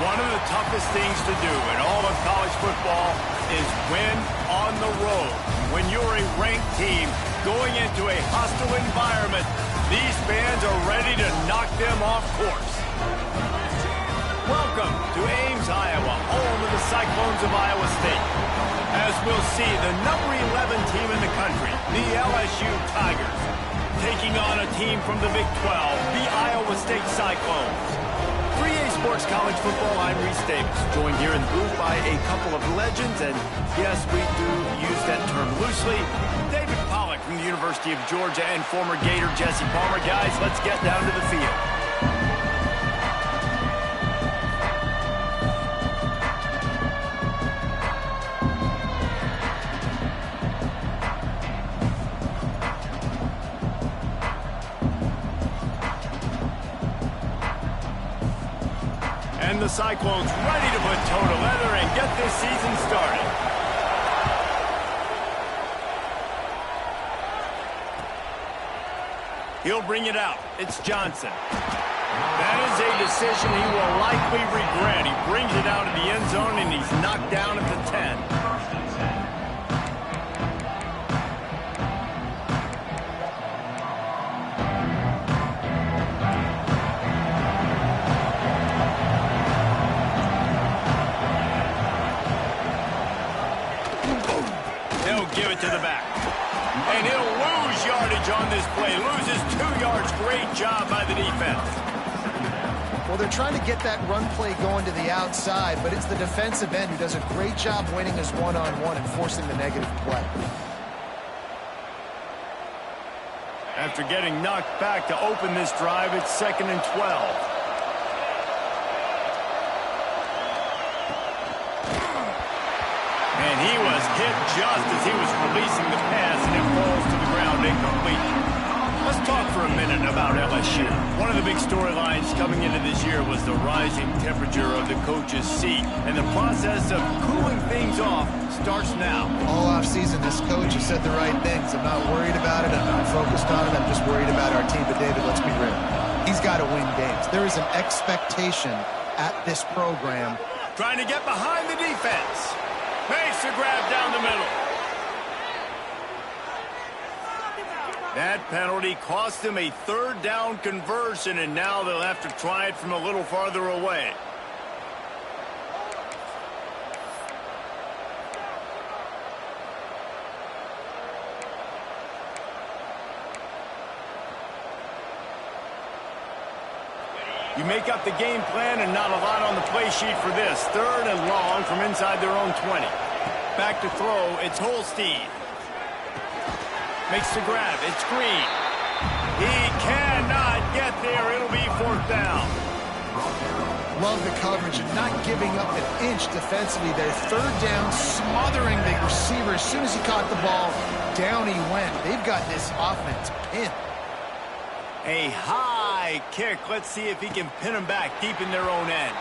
One of the toughest things to do in all of college football is win on the road. When you're a ranked team going into a hostile environment, these fans are ready to knock them off course. Welcome to Ames, Iowa, home of the Cyclones of Iowa State. As we'll see, the number 11 team in the country, the LSU Tigers, taking on a team from the Big 12, the Iowa State Cyclones. 3A Sports College Football, I'm Reese Davis, joined here in the booth by a couple of legends, and yes, we do use that term loosely. David Pollack from the University of Georgia and former Gator Jesse Palmer. Guys, let's get down to the field. And the Cyclones ready to put toe to leather and get this season started. He'll bring it out. It's Johnson. That is a decision he will likely regret. He brings it out of the end zone and he's knocked down at the 10. Give it to the back. And he'll lose yardage on this play. Loses 2 yards. Great job by the defense. Well, they're trying to get that run play going to the outside, but it's the defensive end who does a great job winning his one-on-one and forcing the negative play. After getting knocked back to open this drive, it's 2nd and 12. And he was hit just as he was releasing the pass, and it falls to the ground incomplete. Let's talk for a minute about LSU. One of the big storylines coming into this year was the rising temperature of the coach's seat, and the process of cooling things off starts now. All offseason, this coach has said the right things. I'm not worried about it. I'm not focused on it. I'm just worried about our team. But, David, let's be real. He's got to win games. There is an expectation at this program. Trying to get behind the defense. Makes the grab down the middle. That penalty cost them a 3rd down conversion, and now they'll have to try it from a little farther away. You make up the game plan and not a lot on the play sheet for this. 3rd and long from inside their own 20. Back to throw, it's Holstein. Makes the grab, it's Green. He cannot get there, it'll be 4th down. Love the coverage and not giving up an inch defensively. Their 3rd down, smothering the receiver. As soon as he caught the ball, down he went. They've got this offense pinned. A high kick. Let's see if he can pin them back deep in their own end.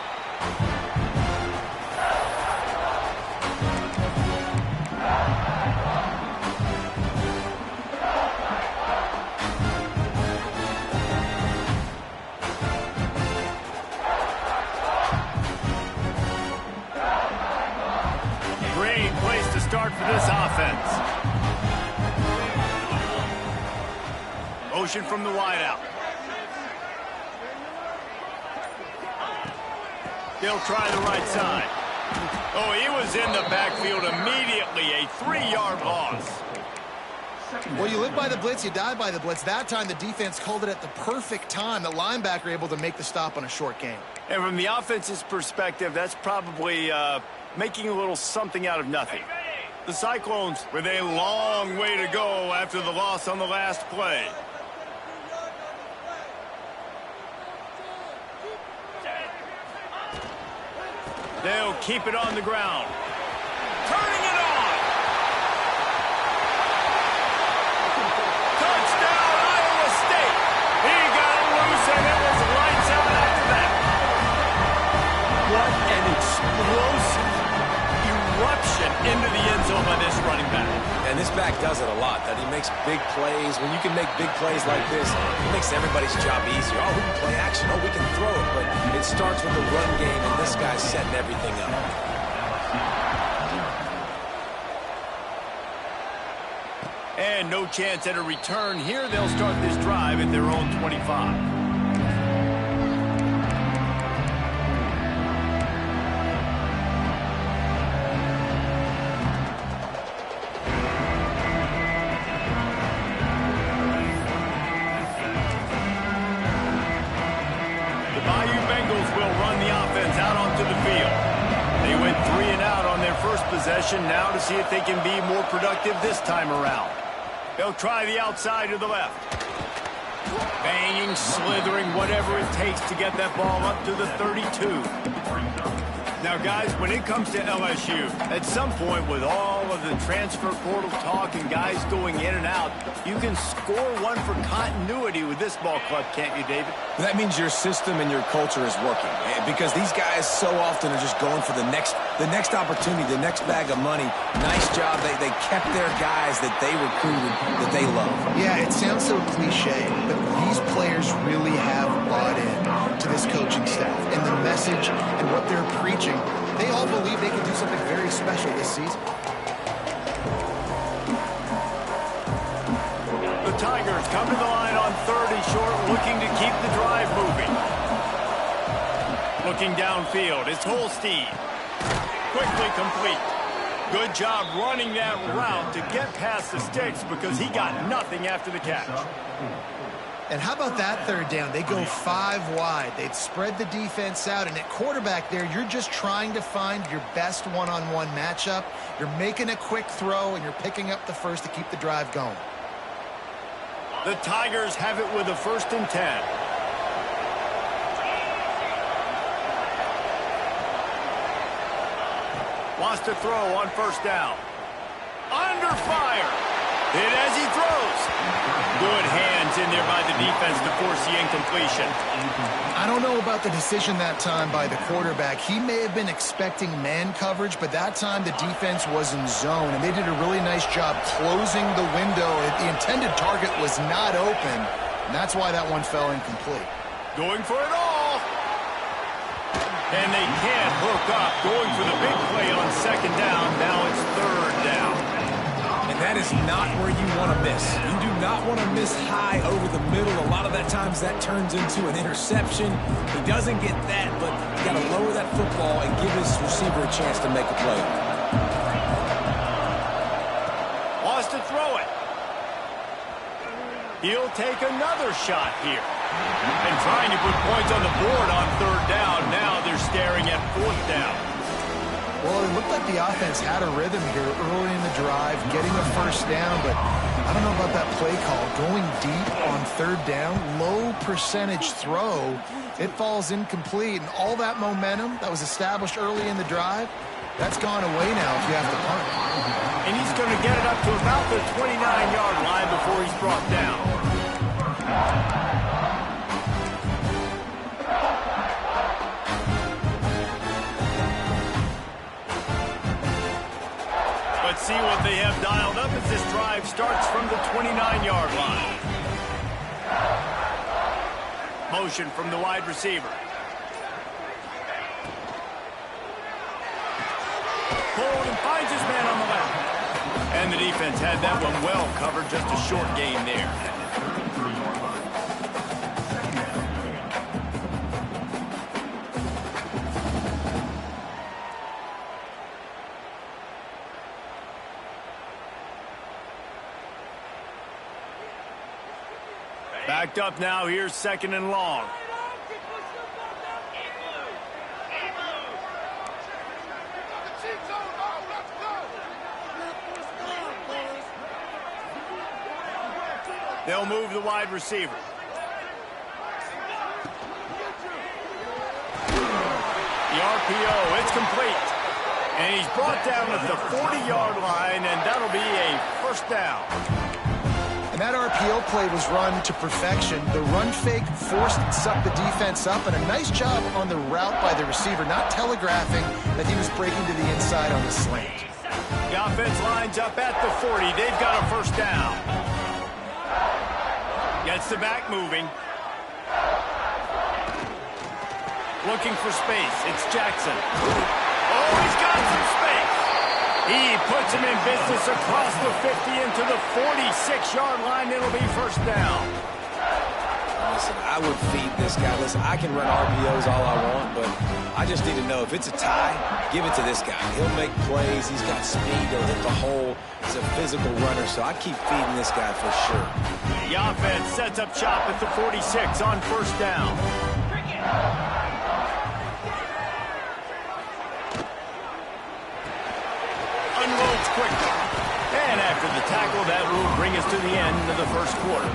Great place to start for this offense. Motion from the wideout. They'll try the right side. Oh, he was in the backfield immediately. A 3-yard loss. Well, you live by the blitz, you die by the blitz. That time, the defense called it at the perfect time. The linebacker able to make the stop on a short gain. And from the offense's perspective, that's probably making a little something out of nothing. The Cyclones with a long way to go after the loss on the last play. They'll keep it on the ground. Turning it on. Touchdown, Iowa State. He got it loose, and it was lights out after that. What an explosive eruption into the end zone by this running back. And this back does it a lot, that he makes big plays. When you can make big plays like this, it makes everybody's job easier. Oh, we can play action. Oh, we can throw it. But it starts with the run game, and this guy's setting everything up. And no chance at a return here. They'll start this drive at their own 25. Possession now to see if they can be more productive this time around. They'll try the outside to the left. Banging, slithering, whatever it takes to get that ball up to the 32. Now, guys, when it comes to LSU, at some point with all of the transfer portal talk and guys going in and out, you can score one for continuity with this ball club, can't you, David? That means your system and your culture is working, because these guys so often are just going for the next opportunity, the next bag of money. Nice job. They kept their guys that they recruited, that they love. Yeah, it sounds so cliche, but these players really have bought in to this coaching staff and the message and what they're preaching. They all believe they can do something very special this season. The Tigers come to the line on 3rd and short, looking to keep the drive moving. Looking downfield, it's Holstein. Quickly complete. Good job running that route to get past the sticks because he got nothing after the catch. And how about that 3rd down? They go 5 wide. They'd spread the defense out, and at quarterback there, you're just trying to find your best one-on-one matchup. You're making a quick throw, and you're picking up the first to keep the drive going. The Tigers have it with a 1st and 10. Wants to throw on 1st down. Under fire. Hit as he throws. Good hands in there by the defense to force the incompletion. I don't know about the decision that time by the quarterback. He may have been expecting man coverage, but that time the defense was in zone, and they did a really nice job closing the window. The intended target was not open, and that's why that one fell incomplete. Going for it all. And they can't hook up. Going for the big play on 2nd down. Now it's 3rd down. And that is not where you want to miss. You do not want to miss high over the middle. A lot of that times that turns into an interception. He doesn't get that, but you got to lower that football and give his receiver a chance to make a play. Wants to throw it. He'll take another shot here. And trying to put points on the board on 3rd down. Now they're staring at 4th down. Well, it looked like the offense had a rhythm here early in the drive, getting a 1st down, but I don't know about that play call. Going deep on 3rd down, low percentage throw, it falls incomplete, and all that momentum that was established early in the drive, that's gone away now if you have to punt. And he's going to get it up to about the 29-yard line before he's brought down. Let's see what they have dialed up as this drive starts from the 29-yard line. Motion from the wide receiver. Pulled and finds his man on the left. And the defense had that one well covered, just a short gain there. Backed up now, here's 2nd and long. They'll move the wide receiver. The RPO, it's complete. And he's brought down at the 40-yard line, and that'll be a 1st down. And that RPO play was run to perfection. The run fake forced and sucked the defense up, and a nice job on the route by the receiver, not telegraphing that he was breaking to the inside on the slant. The offense lines up at the 40. They've got a first down. Gets the back moving. Looking for space. It's Jackson. Oh, he's got some space. He puts him in business across the 50 into the 46-yard line. It'll be first down. Listen, I would feed this guy. Listen, I can run RPOs all I want, but I just need to know if it's a tie, give it to this guy. He'll make plays. He's got speed. He'll hit the hole. He's a physical runner, so I keep feeding this guy for sure. The offense sets up shop at the 46 on first down. Unloads quickly. And after the tackle, that will bring us to the end of the first quarter.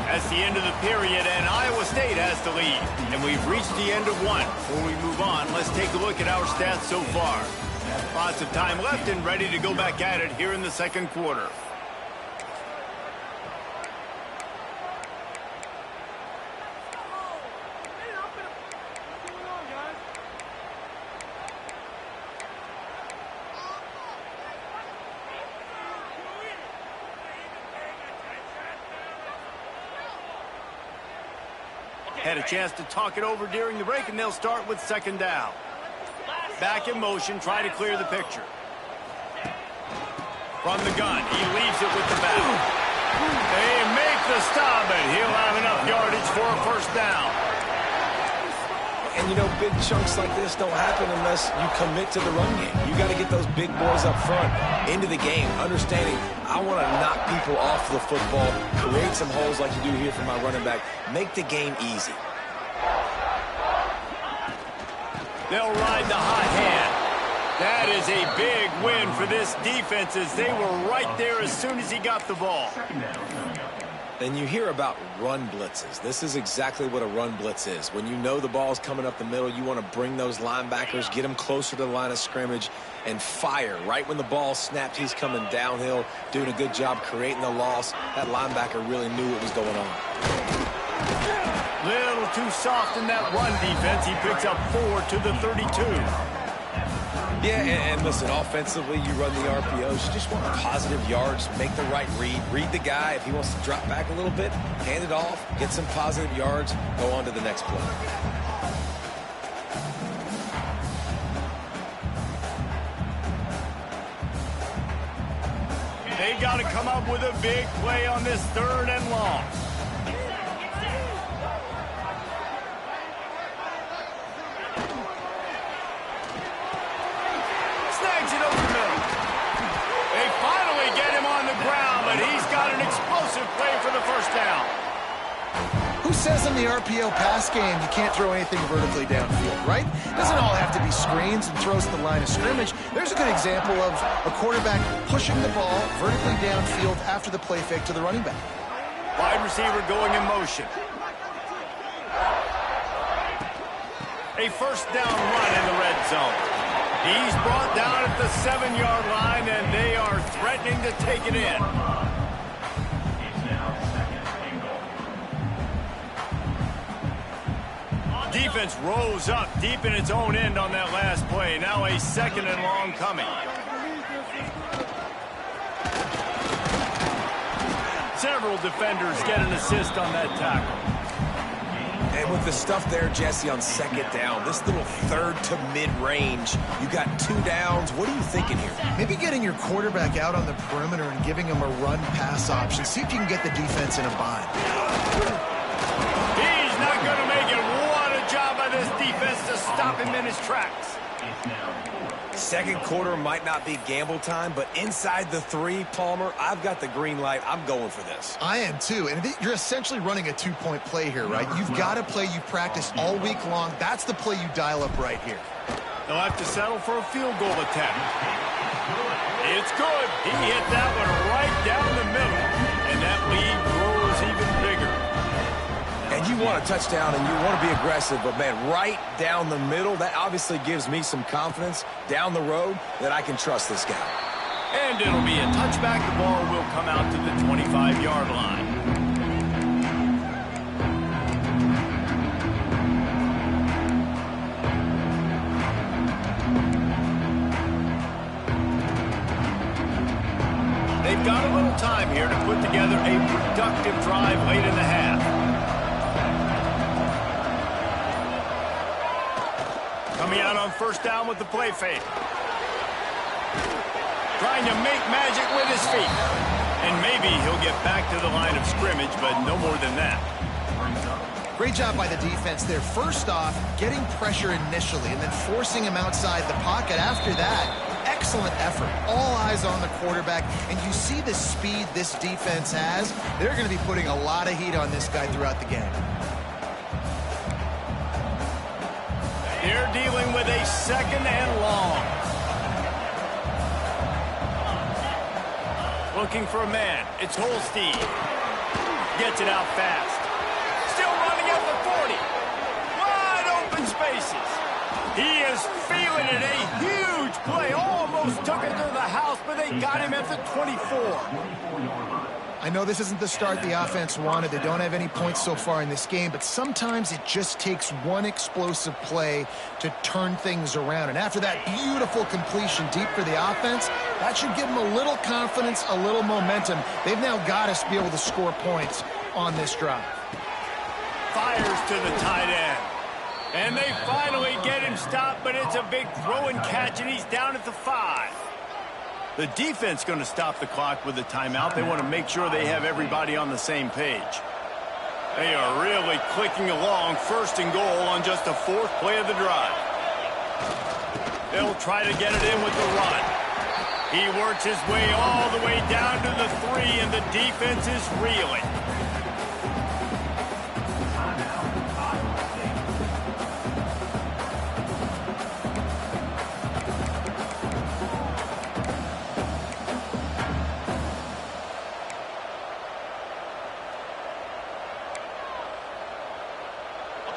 That's the end of the period, and Iowa State has the lead. And we've reached the end of one. Before we move on, let's take a look at our stats so far. Lots of time left and ready to go back at it here in the second quarter. Had a chance to talk it over during the break, and they'll start with second down. Back in motion, try to clear the picture. From the gun, he leaves it with the back. They make the stop, and he'll have enough yardage for a first down. And, you know, big chunks like this don't happen unless you commit to the run game. You got to get those big boys up front into the game, understanding I want to knock people off the football, create some holes like you do here for my running back, make the game easy. They'll ride the hot hand. That is a big win for this defense as they were right there as soon as he got the ball. And you hear about run blitzes. This is exactly what a run blitz is. When you know the ball's coming up the middle, you want to bring those linebackers, get them closer to the line of scrimmage, and fire. Right when the ball snapped, he's coming downhill, doing a good job creating the loss. That linebacker really knew what was going on. Little too soft in that run defense. He picks up 4 to the 32. Yeah, and listen, offensively, you run the RPOs. You just want positive yards, make the right read the guy. If he wants to drop back a little bit, hand it off, get some positive yards, go on to the next play. They got to come up with a big play on this third and long. Snags it over the middle. They finally get him on the ground, but he's got an explosive play for the first down. Who says in the RPO pass game you can't throw anything vertically downfield, right? It doesn't all have to be screens and throws to the line of scrimmage. There's a good example of a quarterback pushing the ball vertically downfield after the play fake to the running back. Wide receiver going in motion. A first down run in the red zone. He's brought down at the 7-yard line, and they are threatening to take it in. Defense rose up deep in its own end on that last play. Now a second and long coming. Several defenders get an assist on that tackle. And with the stuff there, Jesse, on second down, this little third to mid-range, you got 2 downs. What are you thinking here? Maybe getting your quarterback out on the perimeter and giving him a run-pass option. See if you can get the defense in a bind. He's not going to make it. What a job by this defense to stop him in his tracks. Second quarter might not be gamble time, but inside the 3, Palmer, I've got the green light. I'm going for this. I am too, and you're essentially running a 2-point play here, right? You've got a play you practiced all week long. That's the play you dial up right here. They'll have to settle for a field goal attempt. It's good. He hit that one right down the middle, and that lead grows even bigger. And you want a touchdown and you want to be aggressive, but, man, right down the middle, that obviously gives me some confidence down the road that I can trust this guy. And it'll be a touchback. The ball will come out to the 25-yard line. time here to put together a productive drive late in the half. Coming out on first down with the play fake. Trying to make magic with his feet. And maybe he'll get back to the line of scrimmage, but no more than that. Great job by the defense there. First off, getting pressure initially and then forcing him outside the pocket after that. Excellent effort. All eyes on the quarterback. And you see the speed this defense has. They're going to be putting a lot of heat on this guy throughout the game. They're dealing with a second and long. Looking for a man. It's Holstein. Gets it out fast. Still running at the 40. Wide open spaces. He is feeling it. A huge play. Almost took it to the house, but they got him at the 24. I know this isn't the start the offense wanted. They don't have any points so far in this game, but sometimes it just takes one explosive play to turn things around. And after that beautiful completion deep for the offense, that should give them a little confidence, a little momentum. They've now got to be able to score points on this drive. Fires to the tight end. And they finally get him stopped, but it's a big throw and catch, and he's down at the 5. The defense going to stop the clock with a timeout. They want to make sure they have everybody on the same page. They are really clicking along, first and goal on just the 4th play of the drive. They'll try to get it in with the run. He works his way all the way down to the 3, and the defense is reeling.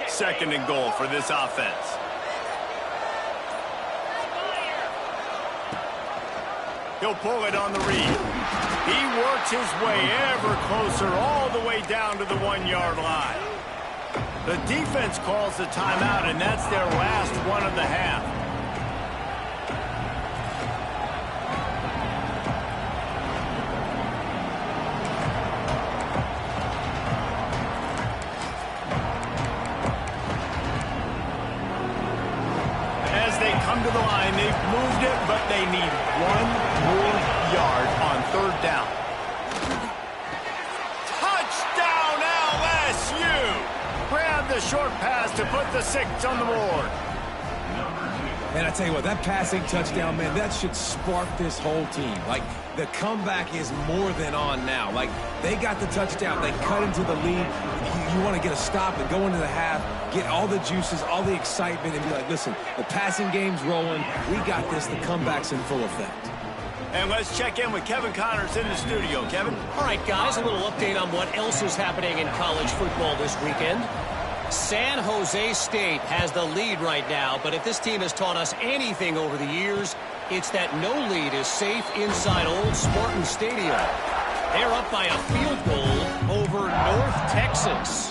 Second and goal for this offense. He'll pull it on the read. He works his way ever closer all the way down to the 1-yard line. The defense calls the timeout, and that's their last one of the half. Come to the line, they've moved it, but they need 1 more yard on 3rd down. Touchdown LSU! Grab the short pass to put the 6 on the board. And I tell you what, that passing touchdown, man, that should spark this whole team. Like, the comeback is more than on now. Like, they got the touchdown. They cut into the lead. You want to get a stop and go into the half, get all the juices, all the excitement, and be like, listen, the passing game's rolling. We got this. The comeback's in full effect. And let's check in with Kevin Connors in the studio. Kevin? All right, guys, a little update on what else is happening in college football this weekend. San Jose State has the lead right now, but if this team has taught us anything over the years, it's that no lead is safe inside Old Spartan Stadium. They're up by a field goal over North Texas.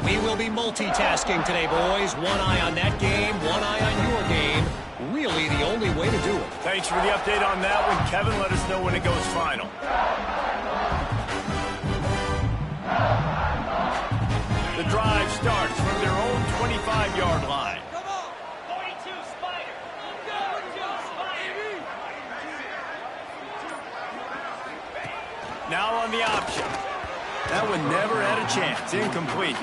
We will be multitasking today, boys. One eye on that game, one eye on your game. Really the only way to do it. Thanks for the update on that one, Kevin. Let us know when it goes final. The drive starts from their own 25-yard line. Come on, 42 Spider. Now on the option. That one never had a chance. Incomplete.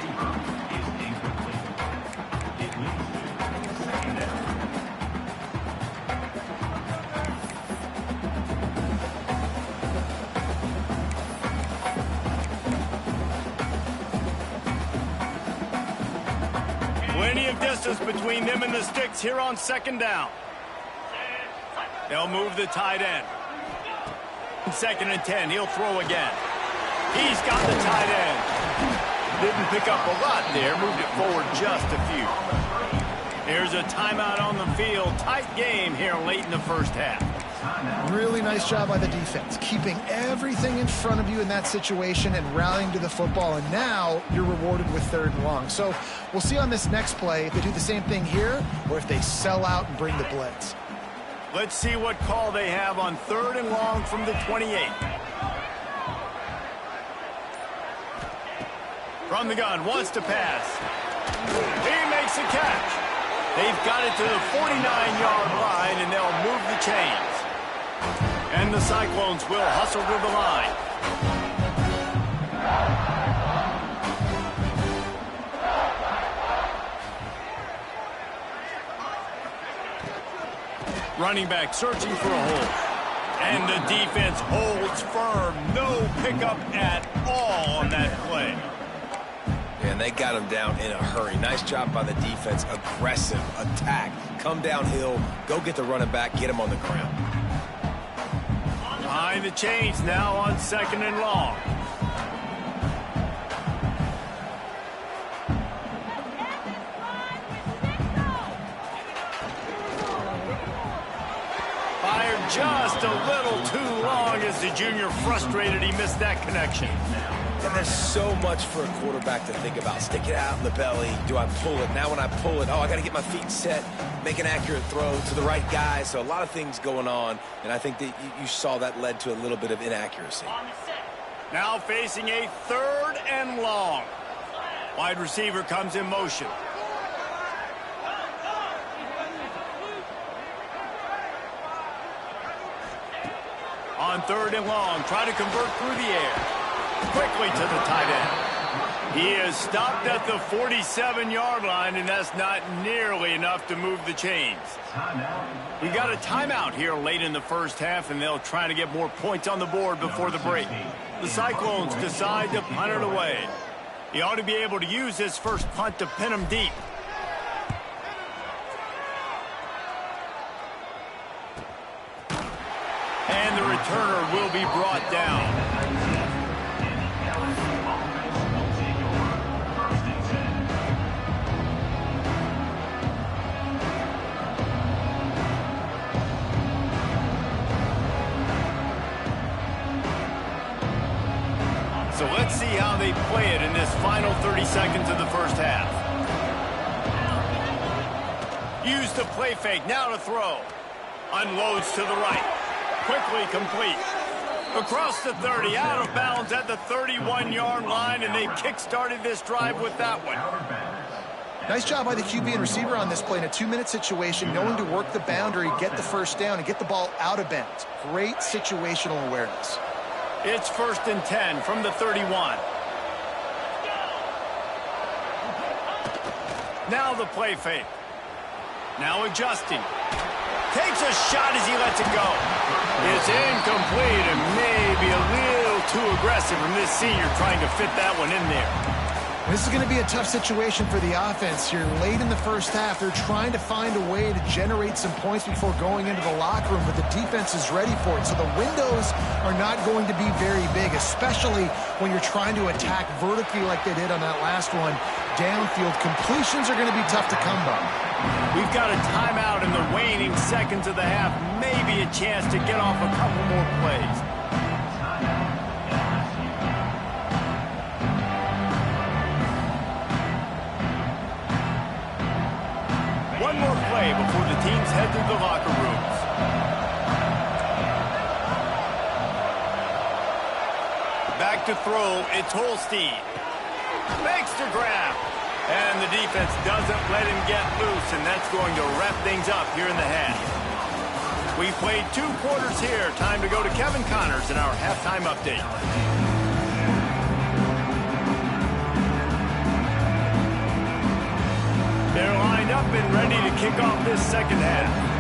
Plenty of distance between them and the sticks here on 2nd down. They'll move the tight end. 2nd and 10, he'll throw again. He's got the tight end. Didn't pick up a lot there, moved it forward just a few. Here's a timeout on the field. Tight game here late in the first half. Really nice job by the defense, keeping everything in front of you in that situation and rallying to the football. And now you're rewarded with 3rd and long. So we'll see on this next play if they do the same thing here or if they sell out and bring the blitz. Let's see what call they have on 3rd and long from the 28. From the gun, wants to pass. He makes a catch. They've got it to the 49-yard line, and they'll move the chains. And the Cyclones will hustle to the line. Running back searching for a hole. And the defense holds firm. No pickup at all on that play. And they got him down in a hurry. Nice job by the defense. Aggressive attack. Come downhill. Go get the running back. Get him on the ground. Behind the chains now on 2nd and long. Fired just a little too long as the junior frustrated he missed that connection. And there's so much for a quarterback to think about. Stick it out in the belly. Do I pull it? Now when I pull it, I got to get my feet set, make an accurate throw to the right guy. So a lot of things going on, and I think that you saw that led to a little bit of inaccuracy. Now facing a 3rd and long. Wide receiver comes in motion. On 3rd and long, try to convert through the air. Quickly to the tight end. He is stopped at the 47-yard line, and that's not nearly enough to move the chains. We got a timeout here late in the first half, and they'll try to get more points on the board before the break. The Cyclones decide to punt it away. He ought to be able to use his first punt to pin him deep. And the returner will be brought down. So let's see how they play it in this final 30 seconds of the first half. Use the play fake, now to throw. Unloads to the right. Quickly complete. Across the 30, out of bounds at the 31-yard line, and they've kick-started this drive with that one. Nice job by the QB and receiver on this play in a 2-minute situation, knowing to work the boundary, get the first down, and get the ball out of bounds. Great situational awareness. It's 1st and 10 from the 31. Now the play fake. Now adjusting. Takes a shot as he lets it go. It's incomplete and maybe a little too aggressive from this senior trying to fit that one in there. This is going to be a tough situation for the offense here. Late in the first half, they're trying to find a way to generate some points before going into the locker room, but the defense is ready for it. So the windows are not going to be very big, especially when you're trying to attack vertically like they did on that last one. Downfield completions are going to be tough to come by. We've got a timeout in the waning seconds of the half. Maybe a chance to get off a couple more plays. One more play before the teams head to the locker rooms. Back to throw, it's Holstein. Makes the grab. And the defense doesn't let him get loose, and that's going to wrap things up here in the half. We've played 2 quarters here. Time to go to Kevin Connors in our halftime update. They're lined up and ready to kick off this second half.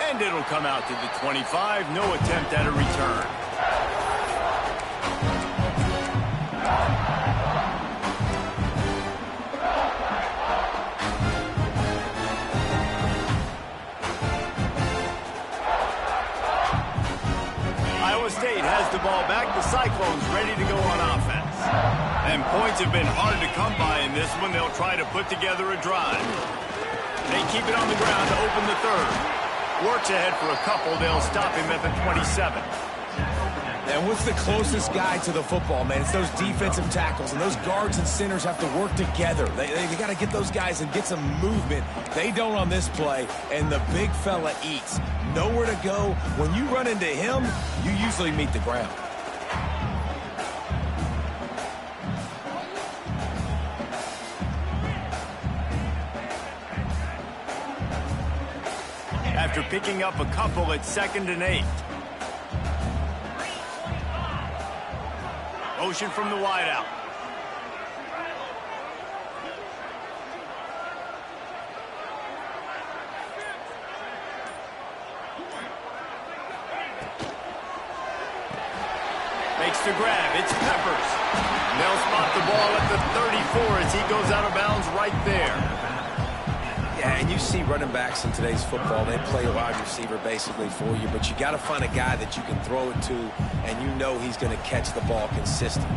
And it'll come out to the 25. No attempt at a return. Iowa State has the ball back. The Cyclones ready to go on offense. And points have been hard to come by in this one. They'll try to put together a drive. They keep it on the ground to open the third. Works ahead for a couple. They'll stop him at the 27. And what's the closest guy to the football, man? It's those defensive tackles, and those guards and centers have to work together. They got to get those guys and get some movement. They don't on this play, and the big fella eats. Nowhere to go. When you run into him, you usually meet the ground. After picking up a couple, it's 2nd and 8. Motion from the wideout. Makes the grab. It's Peppers. They'll spot the ball at the 34 as he goes out of bounds right there. Yeah, and you see running backs in today's football, they play a wide receiver basically for you, but you got to find a guy that you can throw it to, and you know he's going to catch the ball consistently.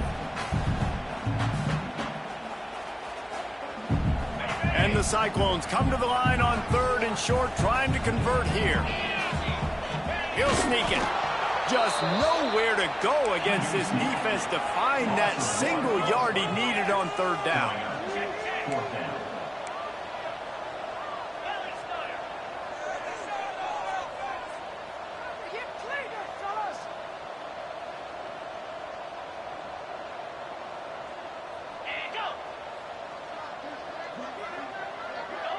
And the Cyclones come to the line on 3rd and short, trying to convert here. He'll sneak it. Just nowhere to go against this defense to find that single yard he needed on 3rd down.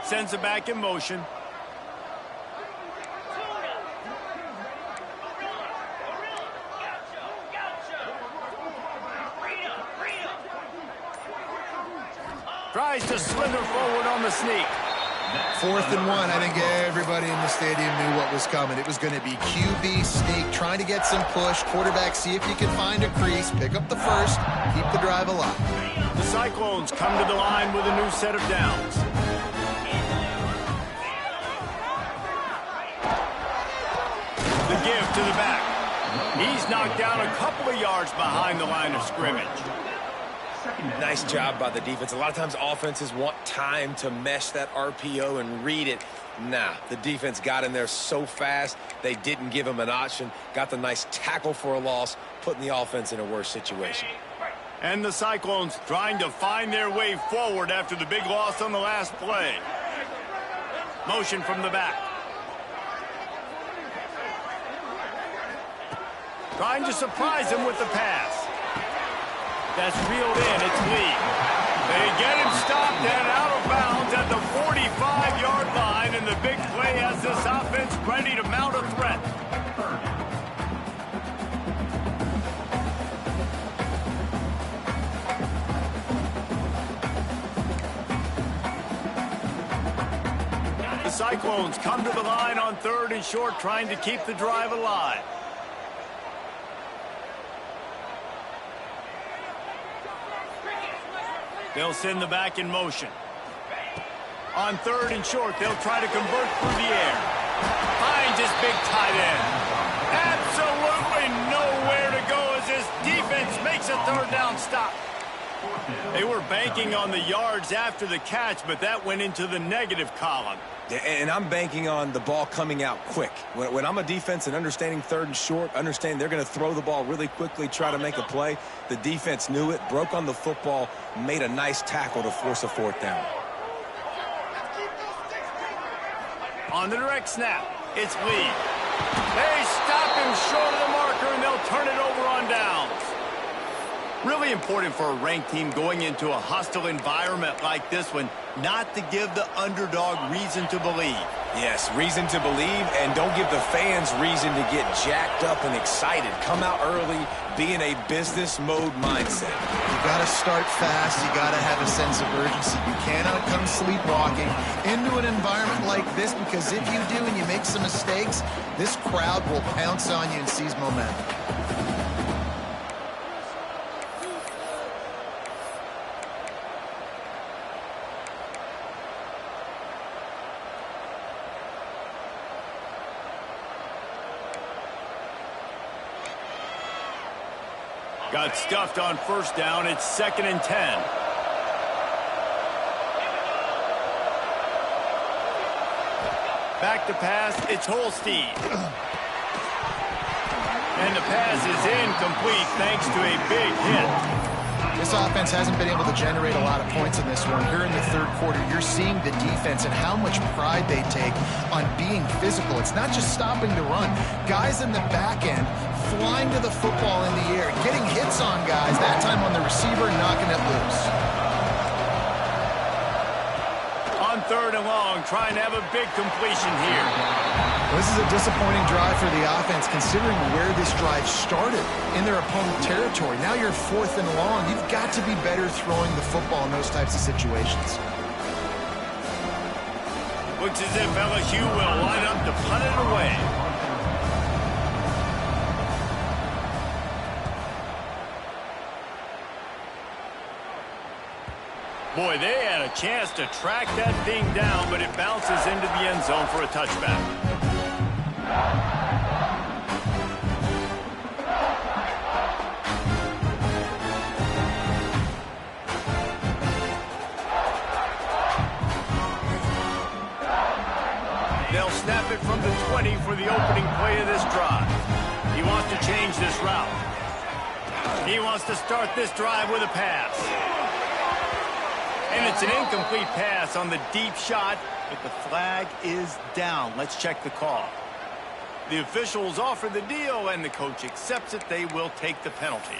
Sends it back in motion. Tries to slither forward on the sneak. 4th and 1. I think everybody in the stadium knew what was coming. It was going to be QB sneak, trying to get some push. Quarterback, see if you can find a crease. Pick up the first. Keep the drive alive. The Cyclones come to the line with a new set of downs. The give to the back. He's knocked down a couple of yards behind the line of scrimmage. Nice job by the defense. A lot of times offenses want time to mesh that RPO and read it. Nah, the defense got in there so fast, they didn't give him an option. Got the nice tackle for a loss, putting the offense in a worse situation. And the Cyclones trying to find their way forward after the big loss on the last play. Motion from the back. Trying to surprise him with the pass. That's reeled in. It's Lee. They get him stopped and out of bounds at the 45-yard line, and the big play has this offense ready to mount a threat. The Cyclones come to the line on 3rd and short, trying to keep the drive alive. They'll send the back in motion. On 3rd and short, they'll try to convert through the air. Finds his big tight end. Absolutely nowhere to go as this defense makes a 3rd down stop. They were banking on the yards after the catch, but that went into the negative column. And I'm banking on the ball coming out quick. When I'm a defense and understanding 3rd and short, understand they're going to throw the ball really quickly, try to make a play. The defense knew it, broke on the football, made a nice tackle to force a 4th down. On the direct snap, it's Lee. They stop him short of the marker, and they'll turn it over on downs. Really important for a ranked team going into a hostile environment like this one, not to give the underdog reason to believe. Yes, reason to believe, and don't give the fans reason to get jacked up and excited. Come out early, be in a business mode mindset. You got to start fast. You got to have a sense of urgency. You cannot come sleepwalking into an environment like this, because if you do and you make some mistakes, this crowd will pounce on you and seize momentum. Got stuffed on 1st down. It's 2nd and 10. Back to pass. It's Holstein. And the pass is incomplete thanks to a big hit. This offense hasn't been able to generate a lot of points in this one. Here in the third quarter, you're seeing the defense and how much pride they take on being physical. It's not just stopping the run. Guys in the back end flying to the football in the air, getting hits on guys, that time on the receiver, knocking it loose. On third and long, trying to have a big completion here. This is a disappointing drive for the offense considering where this drive started in their opponent territory. Now you're fourth and long. You've got to be better throwing the football in those types of situations. Looks as if LSU will line up to punt it away. Boy, they had a chance to track that thing down, but it bounces into the end zone for a touchback. They'll snap it from the 20 for the opening play of this drive. He wants to change this route. He wants to start this drive with a pass. And it's an incomplete pass on the deep shot, but the flag is down. Let's check the call. The officials offer the deal, and the coach accepts it. They will take the penalty.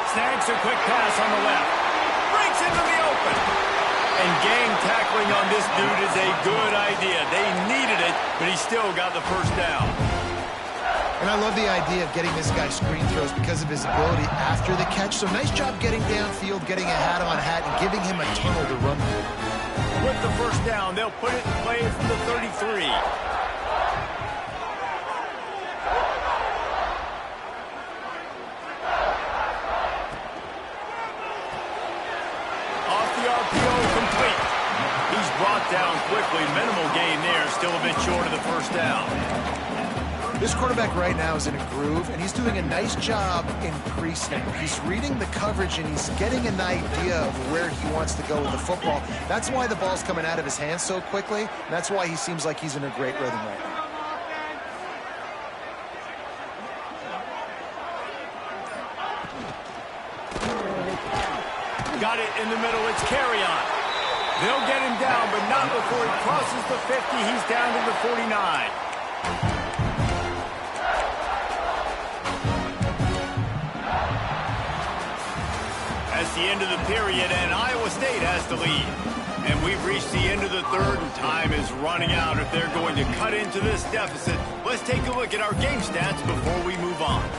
Snags a quick pass on the left. Breaks into the open. And gang tackling on this dude is a good idea. They needed it, but he still got the first down. And I love the idea of getting this guy screen throws because of his ability after the catch. So nice job getting downfield, getting a hat-on-hat, and giving him a tunnel to run through. With the first down, they'll put it in play from the 33. Brought down quickly. Minimal gain there. Still a bit short of the first down. This quarterback right now is in a groove, and he's doing a nice job in pre-snap. He's reading the coverage, and he's getting an idea of where he wants to go with the football. That's why the ball's coming out of his hands so quickly, and that's why he seems like he's in a great rhythm right now. Got it in the middle. It's carry on. They'll get him down, but not before he crosses the 50. He's down to the 49. That's the end of the period, and Iowa State has the lead. And we've reached the end of the third, and time is running out if they're going to cut into this deficit. Let's take a look at our game stats before we move on.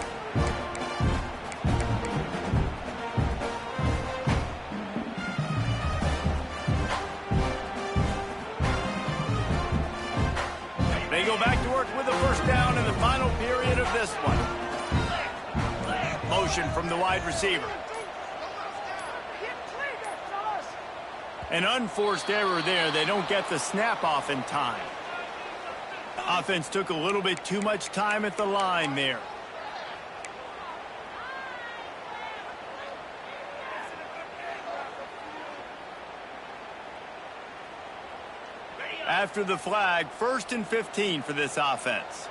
They go back to work with a first down in the final period of this one. Motion from the wide receiver. An unforced error there. They don't get the snap off in time. The offense took a little bit too much time at the line there. After the flag, 1st and 15 for this offense.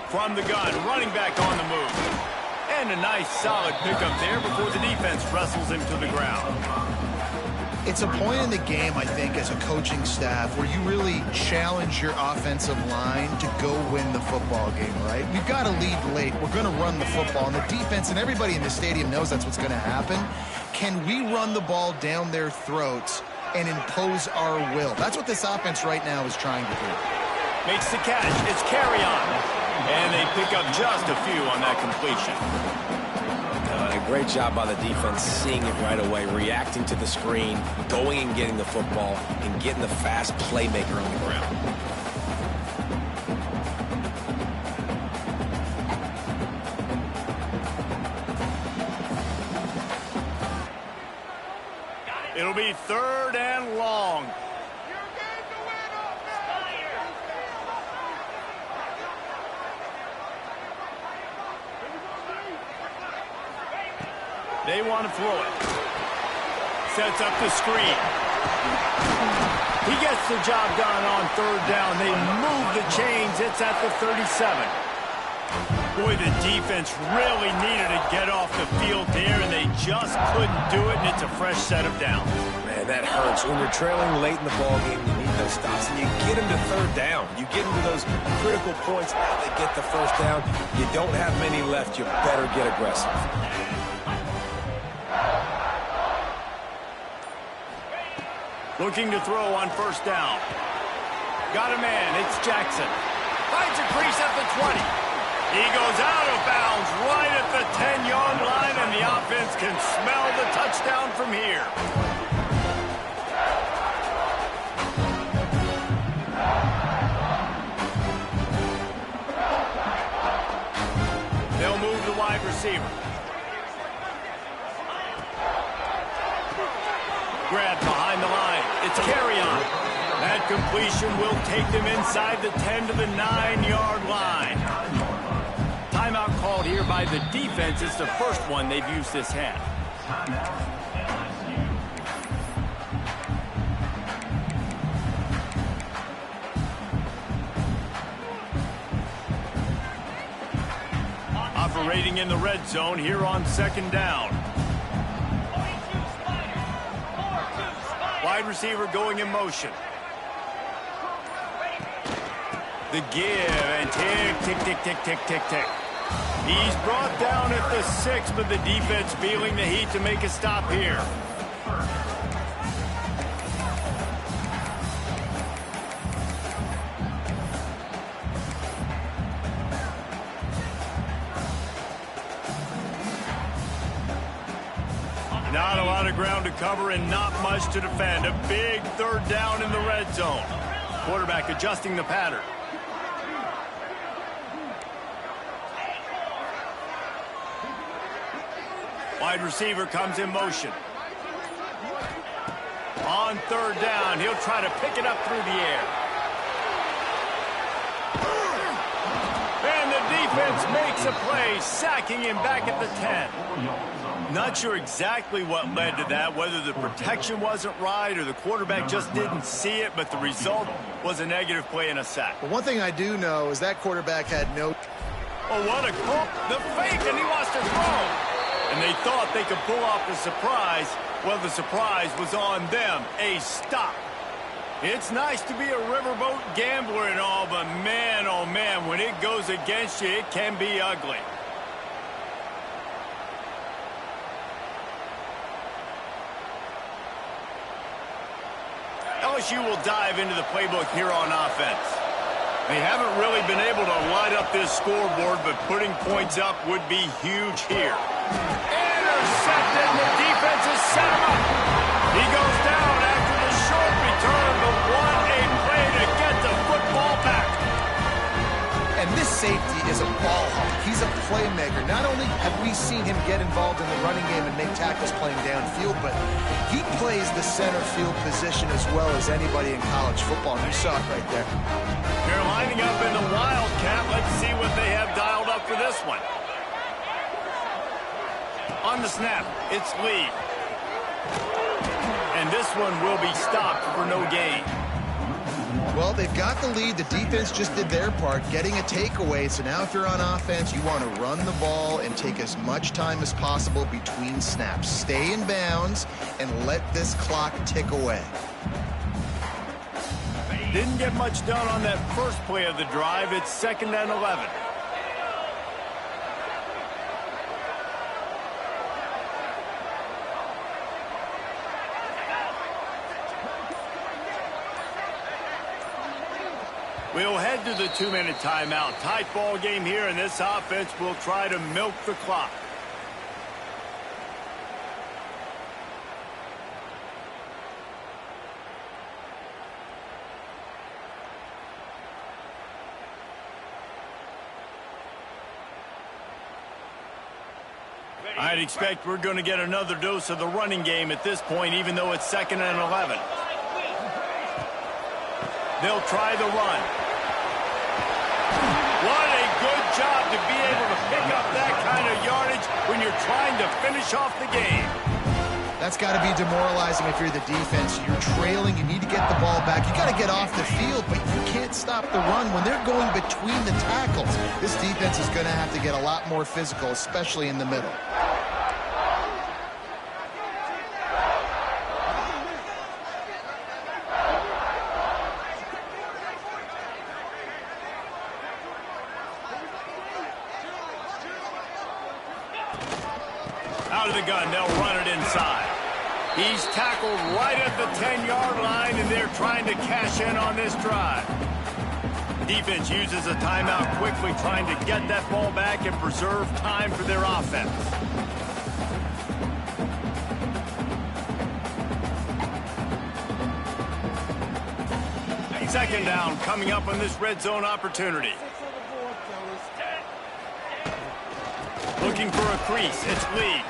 From the gun, running back on the move. And a nice solid pickup there before the defense wrestles him to the ground. It's a point in the game, I think, as a coaching staff where you really challenge your offensive line to go win the football game, right? We've got to lead late. We're going to run the football. And the defense and everybody in the stadium knows that's what's going to happen. Can we run the ball down their throats and impose our will? That's what this offense right now is trying to do. Makes the catch. It's carry on. And they pick up just a few on that completion. A great job by the defense, seeing it right away, reacting to the screen, going and getting the football, and getting the fast playmaker on the ground. It'll be 3rd and long. They want to throw it. Sets up the screen. He gets the job done on 3rd down. They move the chains. It's at the 37. Boy, the defense really needed to get off the field there, and they just couldn't do it, and it's a fresh set of downs. Man, that hurts. When you're trailing late in the ballgame, you need those stops, and you get them to 3rd down. You get them to those critical points. Now they get the 1st down. You don't have many left. You better get aggressive. Looking to throw on 1st down. Got a man. It's Jackson. Finds a crease at the 20. He goes out of bounds right at the 10-yard line, and the offense can smell the touchdown from here. They'll move the wide receiver. Grab behind the line. It's carry on. That completion will take them inside the 10 to the 9-yard line. Timeout called here by the defense. It's the first one they've used this half. Operating in the red zone here on 2nd down. Wide receiver going in motion. The give, and tick, tick, tick, tick, tick, tick, tick. He's brought down at the 6, but the defense feeling the heat to make a stop here. Not a lot of ground to cover and not much to defend. A big 3rd down in the red zone. Quarterback adjusting the pattern. Wide receiver comes in motion. On 3rd down, he'll try to pick it up through the air. And the defense makes a play, sacking him back at the 10. Not sure exactly what led to that, whether the protection wasn't right or the quarterback just didn't see it, but the result was a negative play and a sack. But one thing I do know is that quarterback had no... Oh, what a call. The fake, and he wants to throw. And they thought they could pull off the surprise. Well, the surprise was on them. A stop. It's nice to be a riverboat gambler and all, but man, oh man, when it goes against you, it can be ugly. LSU will dive into the playbook here on offense. They haven't really been able to light up this scoreboard, but putting points up would be huge here. Intercepted, the defense has set him up. He goes down after the short return, but what a play to get the football back. And this safety is a ball hawk. He's a playmaker. Not only have we seen him get involved in the running game and make tackles playing downfield, but he plays the center field position as well as anybody in college football. And you saw it right there. They're lining up in the Wildcat. Let's see what they have dialed up for this one. On the snap, it's Lee. And this one will be stopped for no gain. Well, they've got the lead. The defense just did their part, getting a takeaway. So now if you're on offense, you want to run the ball and take as much time as possible between snaps. Stay in bounds and let this clock tick away. Didn't get much done on that first play of the drive. It's 2nd and 11. We'll head to the 2-minute timeout. Tight ball game here, and this offense will try to milk the clock. I'd expect we're going to get another dose of the running game at this point, even though it's 2nd and 11. They'll try the run. What a good job to be able to pick up that kind of yardage when you're trying to finish off the game. That's got to be demoralizing if you're the defense. You're trailing. You need to get the ball back. You got to get off the field, but you can't stop the run when they're going between the tackles. This defense is going to have to get a lot more physical, especially in the middle. Out of the gun, they'll run it inside. He's tackled right at the 10-yard line, and they're trying to cash in on this drive. Defense uses a timeout quickly, trying to get that ball back and preserve time for their offense. Second down coming up on this red zone opportunity. Looking for a crease. It's Lee.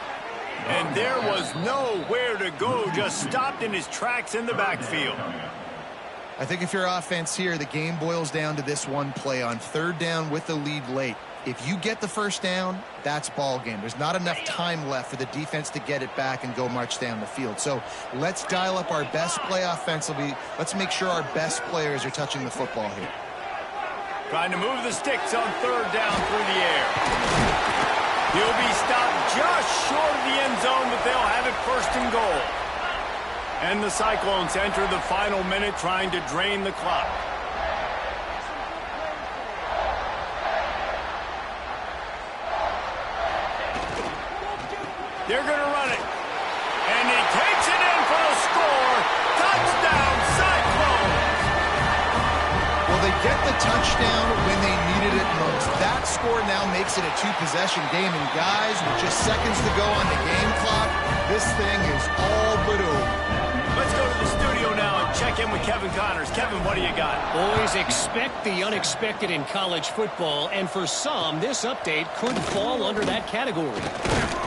And there was nowhere to go, just stopped in his tracks in the backfield. I think if you're offense here, the game boils down to this one play on 3rd down with the lead late. If you get the first down, that's ball game. There's not enough time left for the defense to get it back and go march down the field. So let's dial up our best play offensively. Let's make sure our best players are touching the football here. Trying to move the sticks on 3rd down through the air. He'll be stopped just short of the end zone, but they'll have it 1st and goal. And the Cyclones enter the final minute trying to drain the clock. They're going to run it. And he takes it in for the score. Touchdown, Cyclones! Well, they get the touchdown when they needed it most. That score now makes it a 2-possession game. And guys, with just seconds to go on the game clock, this thing is all but over. Let's go to the studio now and check in with Kevin Connors. Kevin, what do you got? Boys, expect the unexpected in college football, and for some, this update could fall under that category.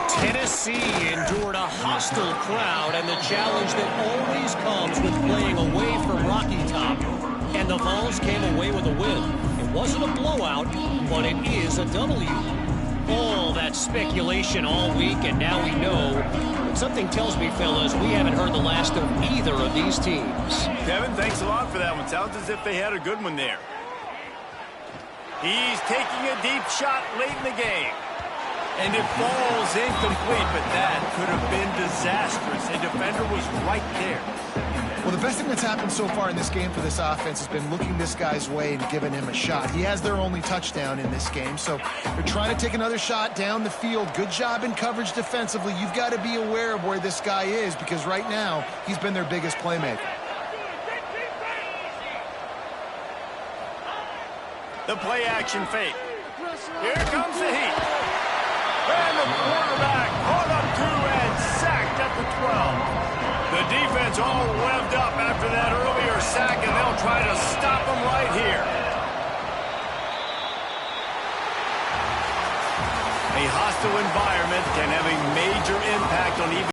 Tennessee endured a hostile crowd and the challenge that always comes with playing away from Rocky Top. And the Vols came away with a win. It wasn't a blowout, but it is a W. All that speculation all week, and now we know. But something tells me, fellas, we haven't heard the last of either of these teams. Kevin, thanks a lot for that one. Sounds as if they had a good one there. He's taking a deep shot late in the game. And it falls incomplete, but that could have been disastrous. A defender was right there. Well, the best thing that's happened so far in this game for this offense has been looking this guy's way and giving him a shot. He has their only touchdown in this game, so they're trying to take another shot down the field. Good job in coverage defensively. You've got to be aware of where this guy is because right now he's been their biggest playmaker. The play action fake. Here comes the heat. And the quarterback caught up to and sacked at the 12. The defense all revved up after that earlier sack, and they'll try to stop him right here. A hostile environment can have a major impact on even